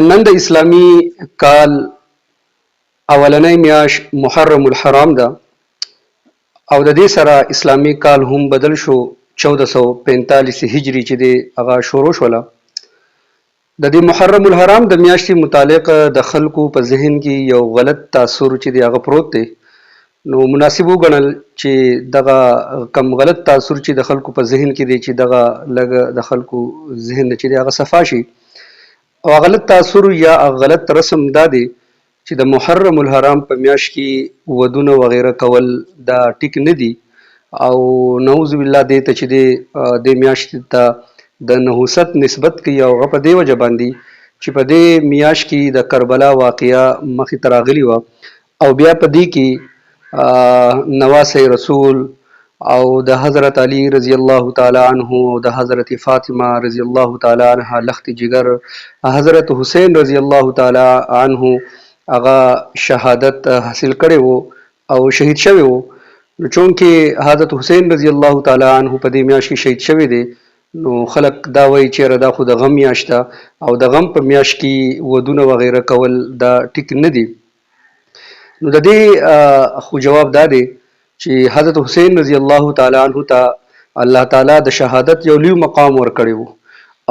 نن د اسلامي کال اولنۍ میاشت محرم الحرام ده او د دې سره اسلامي کال هم بدل شو 1445 هجری چې دی هغه شروع شوله. د دې محرم الحرام د میاشتې متعلق د خلکو په ذهن کې یو غلط تاثر چې دی هغه پروت دی، نو مناسب وګڼل چې دغه کم غلط تاثر چې د خلکو په ذهن کې دی چې دغه لږ د خلکو ذهن چې دی هغه صفا شي. او غلط تاثر یا غلط رسم دا دی چې د محرم الحرام په میاشت کې ودونه وغیره کول دا ټیک نه دي، او نعوذ بالله دې ته چې د میاشت ته د نحوست نسبت کوي او هغه په دې وجه باندې چې په دې میاشت کې د کربلا واقعه مخې ته راغلې وه، او بیا په دې کې نواسه رسول او د حضرت علی رضی الله تعالی عنه او د حضرت فاطمه رضی الله تعالی عنها لخت جگر حضرت حسین رضی الله تعالی عنه هغه شهادت حاصل کړی وو او شهید شوی وو. نو چونکې حضرت حسین رضی الله تعالی عنه په دې میاشت کې شهید شوی دی، نو خلک دا وایي چې دا خو د غم میاشت ده او د غم په میاشت کې ودونه وغیره کول دا ټیک نه دي. نو د دې خو جواب دا دی چې حضرت حسین رضی الله تعالی عنه ته الله تعالی د شهادت یو لوی مقام ورکړی وو،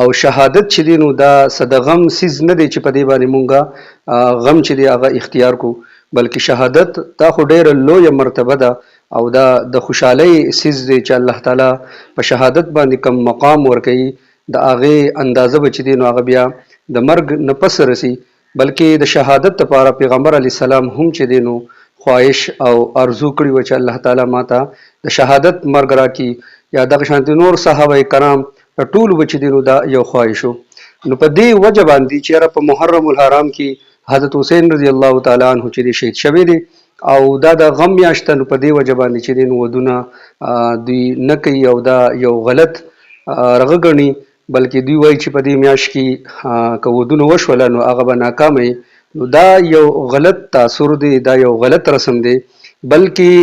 او شهادت چې دی نو دا د غم سیز نه دی چې په دې باندې مونږه غم چې دی هغه اختیار کو، بلکې شهادت دا خو ډیره لویه مرتبه ده او دا د خوشحالۍ سیز دی چې الله تعالی په شهادت باندې کم مقام ورکوي، د هغې اندازه به چې دی نو هغه بیا د مرګ نه پس رسي. بلکې د شهادت لپاره پیغمبر علیه السلام هم چې دی نو خواهش او ارزو کړي و چې الله تعالی ماته د شهادت مرګ راکړي، یا دغه شانتې نور صحابه کرام ټول به چې دی نو دا یو خواهش و. نو په دې وجه باندې چې په محرم الحرام کې حضرت حسین رضی الله تعالی عنه چې دی شهید شوی دی او دا د غم میاشت نو په دې وجه باندې چې دی نو ودونه دوی نه کوي او دا یو غلط رغه ګڼي، بلکې دوی وایي چې په دې میاشت کې که ودونه وشوله نو هغه به ناکامه وي. نو دا یو غلط تاثر دی، دا یو غلط رسم دی، بلکې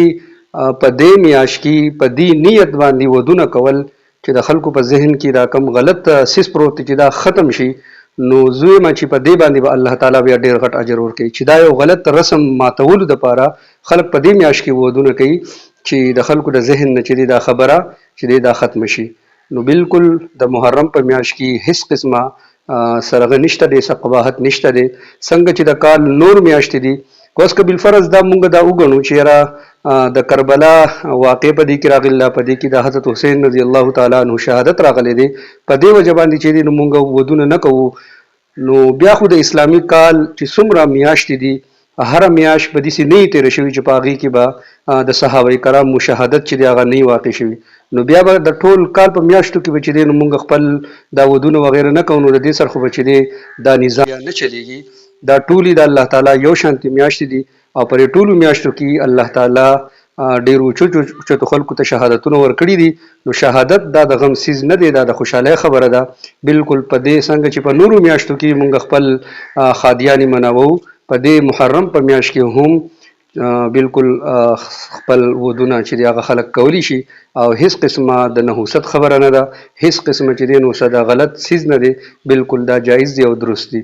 په دې میاشت کې په دې نیت باندې ودونه کول چې د خلکو په ذهن کې دا کم غلط سیس پروت چې دا ختم شي، نو زویمه چې په دې باندې به الله تعالی بیا ډیر غټ اجر ورکوي چې دا یو غلط رسم ماتولو دپاره خلک په دې میاشت کې ودونه کوي چې د خلکو د ذهن نه چې دا خبره چې دا ختم شي. نو بالکل د محرم په میاشت کې هیڅ قسمه سرغه نشته دی، څه قباحت نشته دی، څنګه چې د کال نور میاشتې دي. اوس که بالفرض دا مونږ دا وګڼو چې یاره د کربلا واقع په دې کې راغلی، په دې کې د حضرت حسین رضی الله تعالی عنه شهادت راغلی دی، په دې وجه باندې چې دی نو مونږ ودونه نه کوو، نو بیا خو د اسلامي کال چې څومره میاشتې دي هره میاشت به داسې نه وي تېره شوي چې په هغې کې به د صحابه کرامو شهادت چې دی هغه نه وي واقع شوي. نو بیا به د ټول کال په میاشتو کې به چې دی نو مونږ خپل دا ودونه وغیره نه کوو، نو د دې سره خو به چې دی دا نظام نه چلیږي. دا ټولې د الله تعالی یو شانتې میاشتې دي او پر ټولو میاشتو کې الله تعالی ډېر اوچتو خلکو ته شهادتونه ورکړي دي. نو شهادت دا د غم سیز نه دی، دا د خوشحالۍ خبره ده. بالکل په دې څنګه چې په نورو میاشتو کې مونږ خپل خادیانې منوو، په دې محرم په میاشت کې هم بالکل خپل ودونه چې دی هغه خلک کولی شي، او هیڅ قسمه د نحوست خبره نه ده، هیڅ قسمه چې دی نو څه د غلط سیز نه دی، بالکل دا جایز دی او درست دی.